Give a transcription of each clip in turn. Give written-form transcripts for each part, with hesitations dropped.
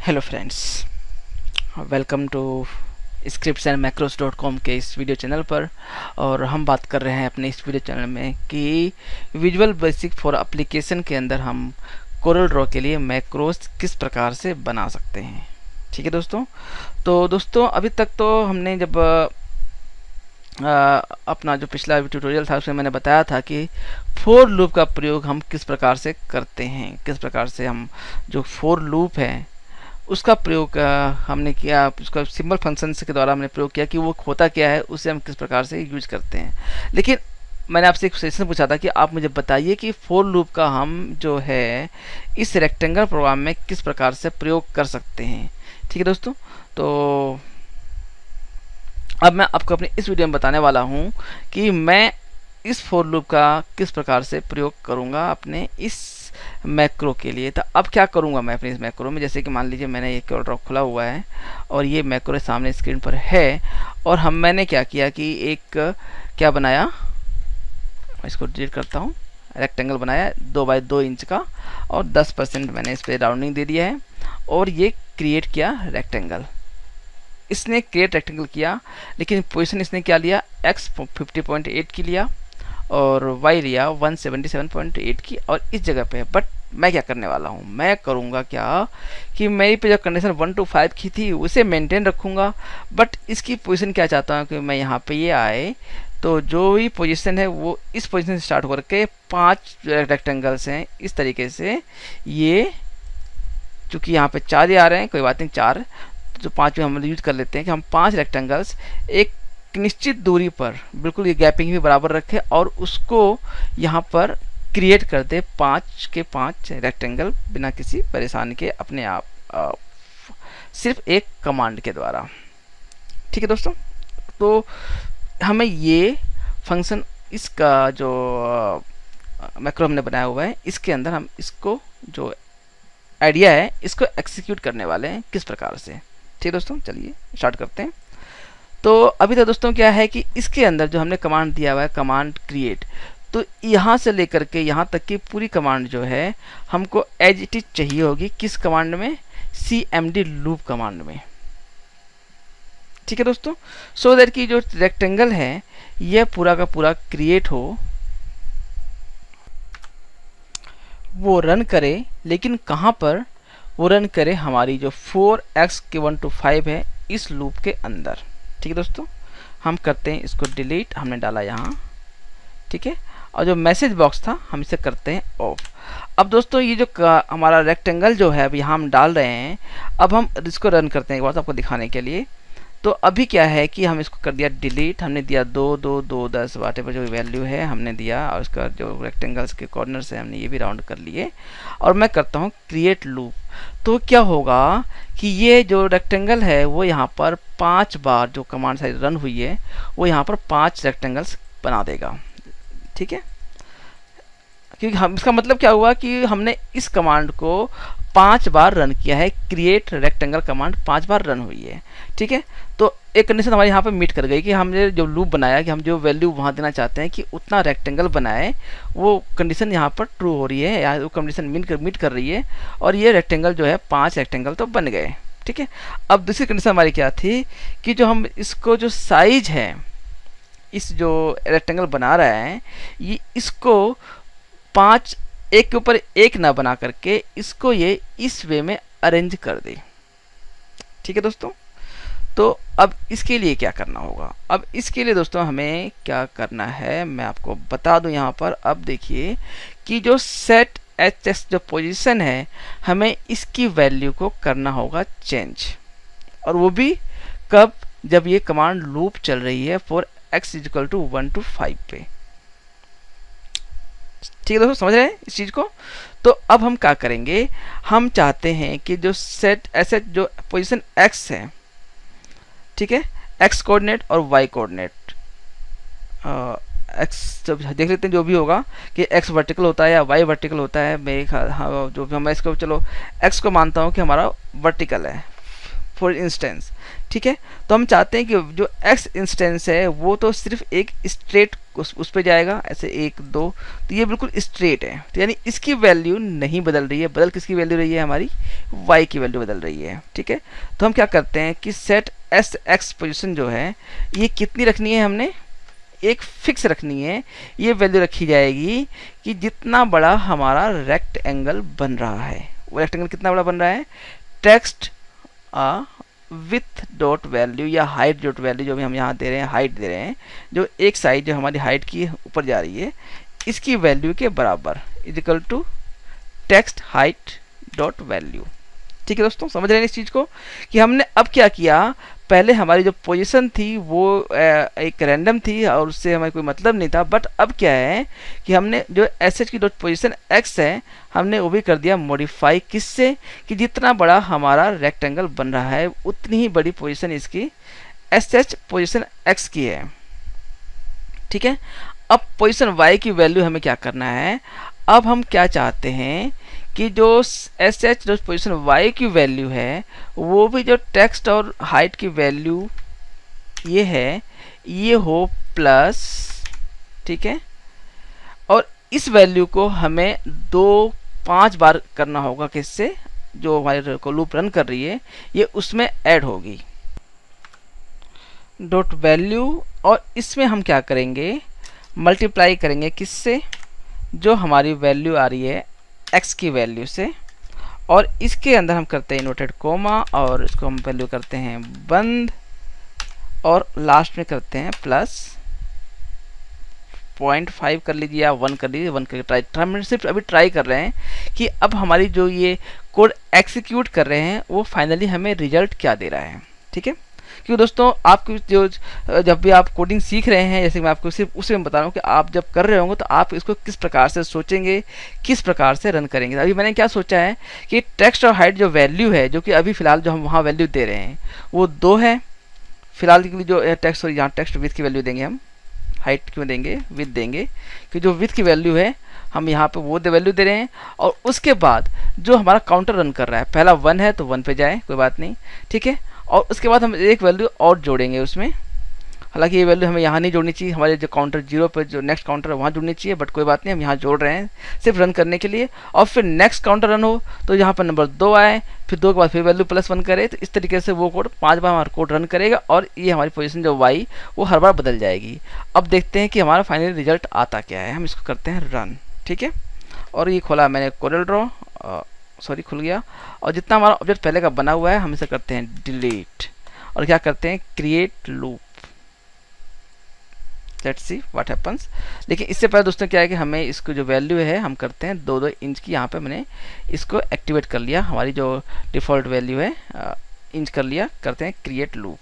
Hello friends, welcome to scriptsandmacros.com के इस video channel पर। और हम बात कर रहे हैं अपने इस वीडियो चैनल में कि विजुअल बेसिक फॉर एप्लीकेशन के अंदर हम कोरल ड्रॉ के लिए मैक्रोस किस प्रकार से बना सकते हैं। ठीक है दोस्तों, तो दोस्तों अभी तक तो हमने जब अपना जो पिछला ट्यूटोरियल था उसमें मैंने बताया था कि फोर लूप का प्रयोग हम किस प्रकार से करते हैं, किस प्रकार से हम जो फोर लूप है उसका प्रयोग हमने किया, उसका सिंबल फंक्शन के द्वारा हमने प्रयोग किया कि वो होता क्या है, उसे हम किस प्रकार से यूज करते हैं। लेकिन मैंने आपसे एक क्वेश्चन पूछा था कि आप मुझे बताइए कि फोर लूप का हम जो है इस रेक्टेंगल प्रोग्राम में किस प्रकार से प्रयोग कर सकते हैं। ठीक है दोस्तों, तो अब मैं आपको अपने इस वीडियो में बताने वाला हूँ कि मैं इस फोर लूप का किस प्रकार से प्रयोग करूँगा अपने इस मैक्रो के लिए। तो अब क्या करूँगा मैं अपने इस मैक्रो में, जैसे कि मान लीजिए मैंने ये कोरल ड्रॉ खुला हुआ है और ये मैक्रो सामने स्क्रीन पर है और मैंने क्या किया कि एक क्या बनाया, इसको डिलीट करता हूँ, रेक्टेंगल बनाया 2 बाई 2 इंच का और 10% मैंने इस पर राउंडिंग दे दिया है और ये क्रिएट किया रेक्टेंगल। इसने क्रिएट रेक्टेंगल किया, लेकिन पोजीशन इसने क्या लिया, x 50.8 की लिया और y लिया 177.8 की और इस जगह पे। बट मैं क्या करने वाला हूँ, मैं करूँगा क्या कि मेरी पे जो कंडीशन 1 to 5 की थी उसे मेंटेन रखूँगा, बट इसकी पोजीशन क्या चाहता हूँ कि मैं यहाँ पे ये आए तो जो भी पोजीशन है वो इस पोजीशन से स्टार्ट करके 5 रेक्टेंगल्स हैं इस तरीके से। ये चूँकि यहाँ पे 4 ही आ रहे हैं, कोई बात नहीं, 4 तो 5 में हम यूज कर लेते हैं कि हम 5 रेक्टेंगल्स एक निश्चित दूरी पर, बिल्कुल ये गैपिंग भी बराबर रखे और उसको यहाँ पर क्रिएट कर दे 5 के 5 रेक्टेंगल बिना किसी परेशानी के, अपने आप सिर्फ एक कमांड के द्वारा। ठीक है दोस्तों, तो हमें ये फंक्शन, इसका जो मैक्रो हमने बनाया हुआ है इसके अंदर हम इसको जो आइडिया है इसको एक्सिक्यूट करने वाले हैं किस प्रकार से। ठीक है दोस्तों, चलिए स्टार्ट करते हैं। तो अभी तक दोस्तों क्या है कि इसके अंदर जो हमने कमांड दिया हुआ है कमांड क्रिएट, तो यहाँ से लेकर के यहाँ तक की पूरी कमांड जो है हमको एज इट इज चाहिए होगी किस कमांड में, cmd लूप कमांड में। ठीक है दोस्तों, सो दैट कि जो रेक्टेंगल है यह पूरा का पूरा क्रिएट हो, वो रन करे, लेकिन कहाँ पर वो रन करे, हमारी जो 4x के 1 to 5 है इस लूप के अंदर। ठीक है दोस्तों, हम करते हैं इसको डिलीट, हमने डाला यहाँ। ठीक है, और जो मैसेज बॉक्स था हम इसे करते हैं ऑफ। अब दोस्तों ये जो हमारा रेक्टेंगल जो है अब यहाँ हम डाल रहे हैं, अब हम इसको रन करते हैं एक बार आपको दिखाने के लिए। तो अभी क्या है कि हम इसको कर दिया डिलीट, हमने दिया 2 2 2 10 वाटे पर जो वैल्यू है हमने दिया और उसका जो रेक्टेंगल्स के कॉर्नर से हमने ये भी राउंड कर लिए और मैं करता हूँ क्रिएट लूप। तो क्या होगा कि ये जो रेक्टेंगल है वो यहाँ पर 5 बार जो कमांड साइड रन हुई है वो यहाँ पर 5 रेक्टेंगल्स बना देगा। ठीक है, क्योंकि हम इसका मतलब क्या हुआ कि हमने इस कमांड को 5 बार रन किया है, क्रिएट रेक्टेंगल कमांड 5 बार रन हुई है। ठीक है, तो एक कंडीशन हमारे यहाँ पे मीट कर गई कि हमने जो लूप बनाया कि हम जो वैल्यू वहाँ देना चाहते हैं कि उतना रेक्टेंगल बनाए, वो कंडीशन यहाँ पर ट्रू हो रही है या वो कंडीशन मीट कर रही है और ये रेक्टेंगल जो है 5 रेक्टेंगल तो बन गए। ठीक है, अब दूसरी कंडीशन हमारी क्या थी कि जो हम इसको जो साइज है इस जो रेक्टेंगल बना रहे हैं ये इसको 5 एक के ऊपर एक ना बना करके इसको ये इस वे में अरेंज कर दे। ठीक है दोस्तों, तो अब इसके लिए क्या करना होगा, अब इसके लिए दोस्तों हमें क्या करना है मैं आपको बता दूं। यहाँ पर अब देखिए कि जो सेट hx जो पोजीशन है हमें इसकी वैल्यू को करना होगा चेंज, और वो भी कब, जब ये कमांड लूप चल रही है for x equal to 1 to 5 पे। ठीक है दोस्तों, समझ रहे हैं इस चीज़ को। तो अब हम क्या करेंगे, हम चाहते हैं कि जो सेट ऐसे जो पोजीशन x है, ठीक है, x कोऑर्डिनेट और y कोऑर्डिनेट, x जब देख लेते हैं जो भी होगा कि x वर्टिकल होता है या y वर्टिकल होता है। मेरे ख्याल हाँ, जो भी मैं इसको चलो x को मानता हूँ कि हमारा वर्टिकल है फॉर इंस्टेंस। ठीक है, तो हम चाहते हैं कि जो x इंस्टेंस है वो तो सिर्फ एक स्ट्रेट उस पे जाएगा ऐसे 1 2, तो ये बिल्कुल स्ट्रेट है, तो यानी इसकी वैल्यू नहीं बदल रही है, बदल किसकी वैल्यू रही है, हमारी y की वैल्यू बदल रही है। ठीक है, तो हम क्या करते हैं कि सेट एस एक्स पोजिशन जो है ये कितनी रखनी है, हमने एक फिक्स रखनी है। ये वैल्यू रखी जाएगी कि जितना बड़ा हमारा रेक्टेंगल बन रहा है, वो रेक्टेंगल कितना बड़ा बन रहा है, टेक्स्ट विथ डॉट वैल्यू या हाइट डॉट वैल्यू जो भी हम यहाँ दे रहे हैं, हाइट दे रहे हैं, जो एक साइड जो हमारी हाइट की ऊपर जा रही है इसकी वैल्यू के बराबर is equal to text height dot value. ठीक है दोस्तों, समझ रहे हैं इस चीज़ को कि हमने अब क्या किया, पहले हमारी जो पोजीशन थी वो एक रैंडम थी और उससे हमें कोई मतलब नहीं था, बट अब क्या है कि हमने जो एस एच की डॉट पोजीशन एक्स है हमने वो भी कर दिया मॉडिफाई, किससे कि जितना बड़ा हमारा रेक्टेंगल बन रहा है उतनी ही बड़ी पोजीशन इसकी एस एच पोजिशन एक्स की है। ठीक है, अब पोजीशन वाई की वैल्यू हमें क्या करना है, अब हम क्या चाहते हैं कि जो एस एच जो पोजिशन वाई की वैल्यू है वो भी जो टेक्स्ट और हाइट की वैल्यू ये है ये हो प्लस। ठीक है, और इस वैल्यू को हमें 5 बार करना होगा, किससे, जो हमारे को लूप रन कर रही है ये उसमें ऐड होगी डॉट वैल्यू, और इसमें हम क्या करेंगे, मल्टीप्लाई करेंगे किससे, जो हमारी वैल्यू आ रही है x की वैल्यू से, और इसके अंदर हम करते हैं इन्वर्टेड कोमा और इसको हम वैल्यू करते हैं बंद, और लास्ट में करते हैं प्लस 0.5 कर लीजिए या 1 कर लीजिए, 1 करके ट्राई, हम सिर्फ अभी ट्राई कर रहे हैं कि अब हमारी जो ये कोड एग्जीक्यूट कर रहे हैं वो फाइनली हमें रिजल्ट क्या दे रहा है। ठीक है, क्योंकि दोस्तों आपको जो जब भी आप कोडिंग सीख रहे हैं, जैसे मैं आपको सिर्फ उसे बता रहा हूँ कि आप जब कर रहे होंगे तो आप इसको किस प्रकार से सोचेंगे, किस प्रकार से रन करेंगे। अभी मैंने क्या सोचा है कि टेक्स्ट और हाइट जो वैल्यू है, जो कि अभी फ़िलहाल जो हम वहाँ वैल्यू दे रहे हैं वो 2 है फिलहाल के लिए, जो टेक्स्ट और यहाँ टेक्स्ट विथ की वैल्यू देंगे हम, हाइट क्यों देंगे, विथ देंगे, कि जो विथ की वैल्यू है हम यहाँ पे वो वैल्यू दे रहे हैं। और उसके बाद जो हमारा काउंटर रन कर रहा है, पहला 1 है तो 1 पे जाए, कोई बात नहीं। ठीक है, और उसके बाद हम एक वैल्यू और जोड़ेंगे उसमें, हालांकि ये वैल्यू हमें यहाँ नहीं जोड़नी चाहिए, हमारे जो काउंटर 0 पर जो नेक्स्ट काउंटर है वहाँ जुड़नी चाहिए, बट कोई बात नहीं, हम यहाँ जोड़ रहे हैं सिर्फ रन करने के लिए। और फिर नेक्स्ट काउंटर रन हो तो यहाँ पर नंबर 2 आए, फिर 2 के बाद फिर वैल्यू +1 करे, तो इस तरीके से वो कोड 5 बार हमारा कोड रन करेगा और ये हमारी पोजीशन जो वाई वो हर बार बदल जाएगी। अब देखते हैं कि हमारा फाइनल रिजल्ट आता क्या है, हम इसको करते हैं रन। ठीक है, और ये खोला मैंने कोरल ड्रॉ, सॉरी खुल गया, और जितना हमारा ऑब्जेक्ट पहले का बना हुआ है हम इसे करते हैं डिलीट, और क्या करते हैं create loop. Let's see what happens. लेकिन इससे पहले दोस्तों क्या है कि हमें इसको जो वैल्यू है हम करते हैं 2-2 इंच की, यहाँ पे मैंने इसको एक्टिवेट कर लिया, हमारी जो डिफ़ॉल्ट वैल्यू है इंच कर लिया, करते हैं क्रिएट लूप।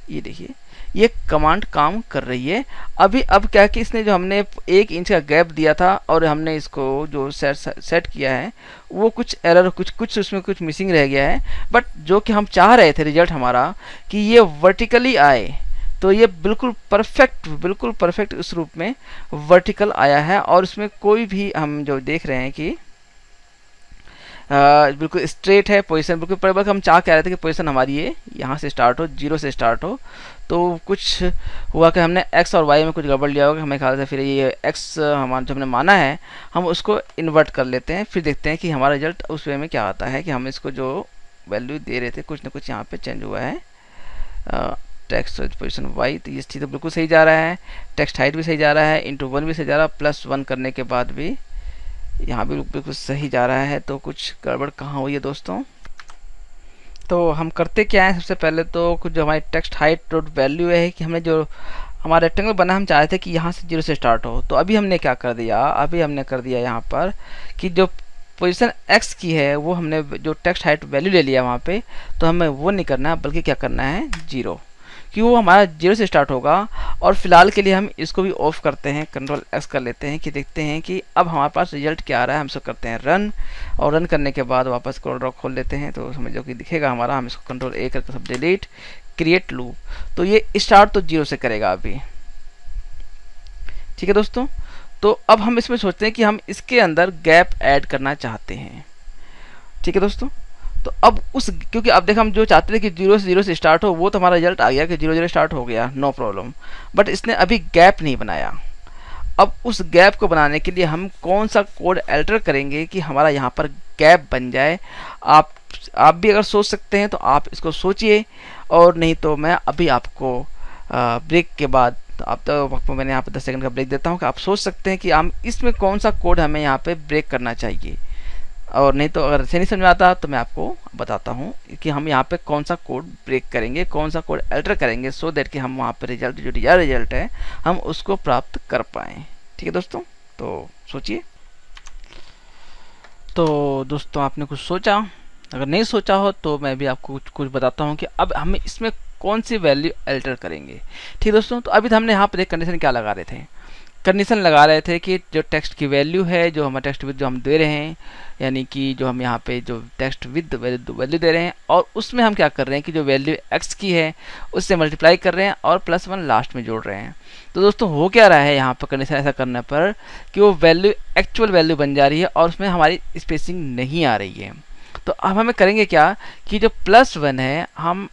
ये देखिए ये कमांड काम कर रही है। अभी अब क्या है कि इसने जो हमने 1 इंच का गैप दिया था और हमने इसको जो सेट किया है वो कुछ एरर, कुछ उसमें कुछ मिसिंग रह गया है, बट जो कि हम चाह रहे थे रिजल्ट हमारा कि ये वर्टिकली आए, तो ये बिल्कुल परफेक्ट इस रूप में वर्टिकल आया है। और इसमें कोई भी हम जो देख रहे हैं कि बिल्कुल स्ट्रेट है पोजीशन, बिल्कुल बल्कि हम चाह रहे थे कि पोजीशन हमारी ये यहाँ से स्टार्ट हो, 0 से स्टार्ट हो। तो कुछ हुआ कि हमने x और y में कुछ गड़बड़ लिया होगा हमें ख्याल से, फिर ये x हमारा जो हमने माना है हम उसको इन्वर्ट कर लेते हैं, फिर देखते हैं कि हमारा रिजल्ट उस वे में क्या आता है कि हम इसको जो वैल्यू दे रहे थे कुछ ना कुछ यहाँ पे चेंज हुआ है। टेक्स्ट पोजीशन y, तो ये चीज़ तो बिल्कुल सही जा रहा है, टेक्स्ट हाइट भी सही जा रहा है, इंटू 1 भी सही जा रहा है, +1 करने के बाद भी यहाँ भी बिल्कुल सही जा रहा है। तो कुछ गड़बड़ कहाँ हुई है दोस्तों, तो हम करते क्या है, सबसे पहले तो कुछ जो हमारी टेक्स्ट हाइट डॉट वैल्यू है कि हमने जो हमारा रेक्टेंगल बना हम चाहते थे कि यहाँ से 0 से स्टार्ट हो, तो अभी हमने क्या कर दिया, अभी हमने कर दिया यहाँ पर कि जो पोजीशन x की है वो हमने जो टेक्स्ट हाइट वैल्यू ले लिया वहाँ पे, तो हमें वो नहीं करना है बल्कि क्या करना है 0, कि वो हमारा 0 से स्टार्ट होगा। और फिलहाल के लिए हम इसको भी ऑफ करते हैं, Ctrl+X कर लेते हैं कि देखते हैं कि अब हमारे पास रिजल्ट क्या आ रहा है। हम इसको करते हैं रन, और रन करने के बाद वापस कोड ड्रॉ खोल लेते हैं तो समझो कि दिखेगा हमारा। हम इसको Ctrl+A करके सब डिलीट, क्रिएट लूप, तो ये स्टार्ट तो 0 से करेगा अभी। ठीक है दोस्तों, तो अब हम इसमें सोचते हैं कि हम इसके अंदर गैप ऐड करना चाहते हैं। ठीक है दोस्तों, तो अब उस, क्योंकि अब देख हम जो चाहते थे कि 0 से स्टार्ट हो, वो तो हमारा रिजल्ट आ गया कि 0 स्टार्ट हो गया, नो प्रॉब्लम, बट इसने अभी गैप नहीं बनाया। अब उस गैप को बनाने के लिए हम कौन सा कोड एल्टर करेंगे कि हमारा यहाँ पर गैप बन जाए। आप भी अगर सोच सकते हैं तो आप इसको सोचिए, और नहीं तो मैं अभी आपको ब्रेक के बाद, अब तो वक्त मैंने यहाँ पर 10 सेकंड का ब्रेक देता हूँ कि आप सोच सकते हैं कि हम इसमें कौन सा कोड हमें यहाँ पे ब्रेक करना चाहिए। और नहीं तो अगर इसे नहीं समझ में आता तो मैं आपको बताता हूँ कि हम यहाँ पे कौन सा कोड ब्रेक करेंगे, कौन सा कोड एल्टर करेंगे, सो दैट कि हम वहाँ पे रिजल्ट, जो रिजल्ट है, हम उसको प्राप्त कर पाएँ। ठीक है दोस्तों, तो सोचिए। तो दोस्तों आपने कुछ सोचा? अगर नहीं सोचा हो तो मैं भी आपको कुछ बताता हूँ कि अब हम इसमें कौन सी वैल्यू एल्टर करेंगे। ठीक है दोस्तों, तो अभी हमने यहाँ पर एक कंडीशन क्या लगा रहे थे, कंडीशन लगा रहे थे कि जो टेक्स्ट की वैल्यू है, जो हमारा टेक्स्ट विद जो हम दे रहे हैं, यानी कि जो हम यहाँ पे जो टेक्स्ट विद वैल्यू दे रहे हैं, और उसमें हम क्या कर रहे हैं कि जो वैल्यू x की है उससे मल्टीप्लाई कर रहे हैं और +1 लास्ट में जोड़ रहे हैं। तो दोस्तों हो क्या रहा है यहाँ पर कंडीशन ऐसा करने पर कि वो वैल्यू एक्चुअल वैल्यू बन जा रही है और उसमें हमारी स्पेसिंग नहीं आ रही है। तो अब हमें करेंगे क्या कि जो +1 है हम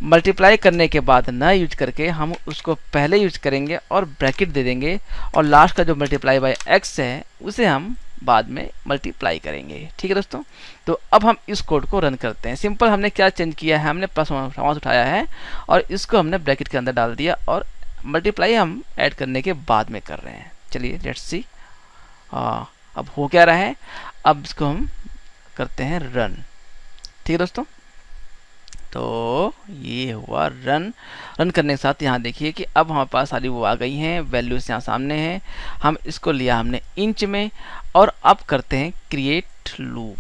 मल्टीप्लाई करने के बाद ना यूज करके हम उसको पहले यूज करेंगे और ब्रैकेट दे देंगे, और लास्ट का जो मल्टीप्लाई बाय x है उसे हम बाद में मल्टीप्लाई करेंगे। ठीक है दोस्तों, तो अब हम इस कोड को रन करते हैं। सिंपल हमने क्या चेंज किया है, हमने +1 उठाया है और इसको हमने ब्रैकेट के अंदर डाल दिया, और मल्टीप्लाई हम ऐड करने के बाद में कर रहे हैं। चलिए लेट्स सी अब हो क्या रहा है। अब इसको हम करते हैं रन। ठीक है दोस्तों, तो ये हुआ रन। रन करने के साथ यहाँ देखिए कि अब हमारे पास सारी वो आ गई हैं, वैल्यूज यहाँ सामने हैं। हम इसको लिया हमने इंच में, और अब करते हैं क्रिएट लूप।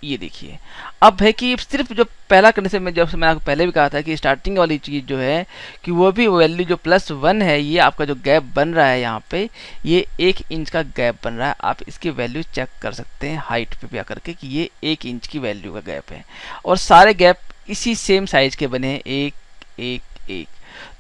ये देखिए अब है कि सिर्फ जो पहला कंडीशन में, जब मैंने आपको पहले भी कहा था कि स्टार्टिंग वाली चीज़ जो है कि वो भी वैल्यू जो +1 है, ये आपका जो गैप बन रहा है यहाँ पे, ये 1 इंच का गैप बन रहा है। आप इसकी वैल्यू चेक कर सकते हैं हाइट पे भी आकर के कि ये 1 इंच की वैल्यू का गैप है, और सारे गैप इसी सेम साइज के बने हैं, 1 1 1।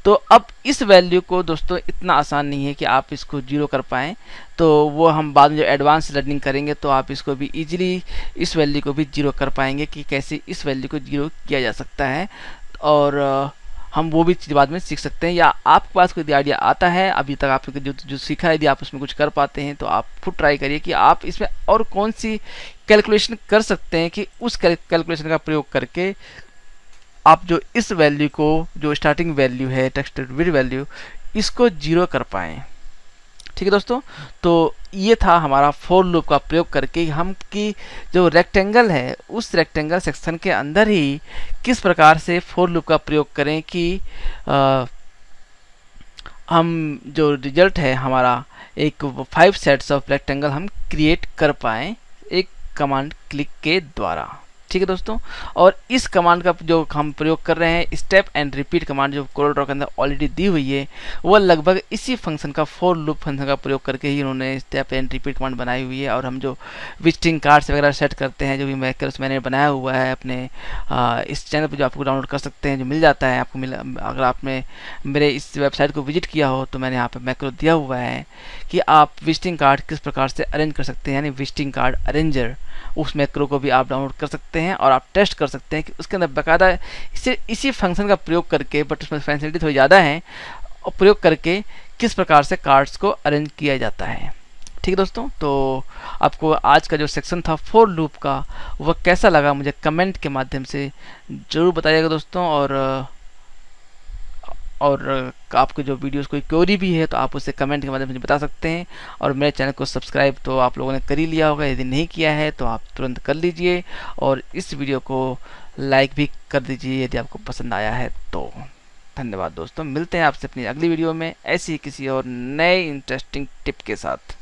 तो अब इस वैल्यू को दोस्तों इतना आसान नहीं है कि आप इसको 0 कर पाएँ, तो वो हम बाद में जो एडवांस लर्निंग करेंगे तो आप इसको भी इजीली, इस वैल्यू को भी 0 कर पाएंगे कि कैसे इस वैल्यू को 0 किया जा सकता है, और हम वो भी चीज़ बाद में सीख सकते हैं। या आपके पास कोई आइडिया आता है अभी तक आपने जो सीखा है, यदि आप उसमें कुछ कर पाते हैं तो आप खुद ट्राई करिए कि आप इसमें और कौन सी कैलकुलेशन कर सकते हैं कि उस कैलकुलेशन का प्रयोग करके आप जो इस वैल्यू को, जो स्टार्टिंग वैल्यू है टेक्स्ट विद वैल्यू, इसको 0 कर पाएँ। ठीक है दोस्तों, तो ये था हमारा फॉर लूप का प्रयोग करके हम की जो रेक्टेंगल है उस रेक्टेंगल सेक्शन के अंदर ही किस प्रकार से फॉर लूप का प्रयोग करें कि हम जो रिजल्ट है हमारा एक 5 सेट्स ऑफ रेक्टेंगल हम क्रिएट कर पाएँ एक कमांड क्लिक के द्वारा। ठीक है दोस्तों, और इस कमांड का जो हम प्रयोग कर रहे हैं, स्टेप एंड रिपीट कमांड जो कोरल के अंदर ऑलरेडी दी हुई है, वो लगभग इसी फंक्शन का, फॉर लूप फंक्शन का प्रयोग करके ही उन्होंने स्टेप एंड रिपीट कमांड बनाई हुई है। और हम जो विजिटिंग कार्ड्स वगैरह सेट करते हैं, जो भी मैकर्स मैंने बनाया हुआ है अपने इस चैनल पर, जो आपको डाउनलोड कर सकते हैं, जो मिल जाता है आपको, अगर आपने मेरे इस वेबसाइट को विजिट किया हो तो मैंने यहाँ पर मैक्रो दिया हुआ है कि आप विजिटिंग कार्ड किस प्रकार से अरेंज कर सकते हैं, यानी विजिटिंग कार्ड अरेंजर, उस मैक्रो को भी आप डाउनलोड कर सकते हैं और आप टेस्ट कर सकते हैं कि उसके अंदर बाकायदा इसी फंक्शन का प्रयोग करके, बट उसमें फैसिलिटी थोड़ी ज़्यादा है, और प्रयोग करके किस प्रकार से कार्ड्स को अरेंज किया जाता है। ठीक है दोस्तों, तो आपको आज का जो सेक्शन था फॉर लूप का वह कैसा लगा मुझे कमेंट के माध्यम से ज़रूर बताइएगा दोस्तों। और आपको जो वीडियोस कोई क्वेरी भी है तो आप उसे कमेंट के माध्यम से बता सकते हैं। और मेरे चैनल को सब्सक्राइब तो आप लोगों ने कर ही लिया होगा, यदि नहीं किया है तो आप तुरंत कर लीजिए, और इस वीडियो को लाइक भी कर दीजिए यदि आपको पसंद आया है तो। धन्यवाद दोस्तों, मिलते हैं आपसे अपनी अगली वीडियो में ऐसी किसी और नए इंटरेस्टिंग टिप के साथ।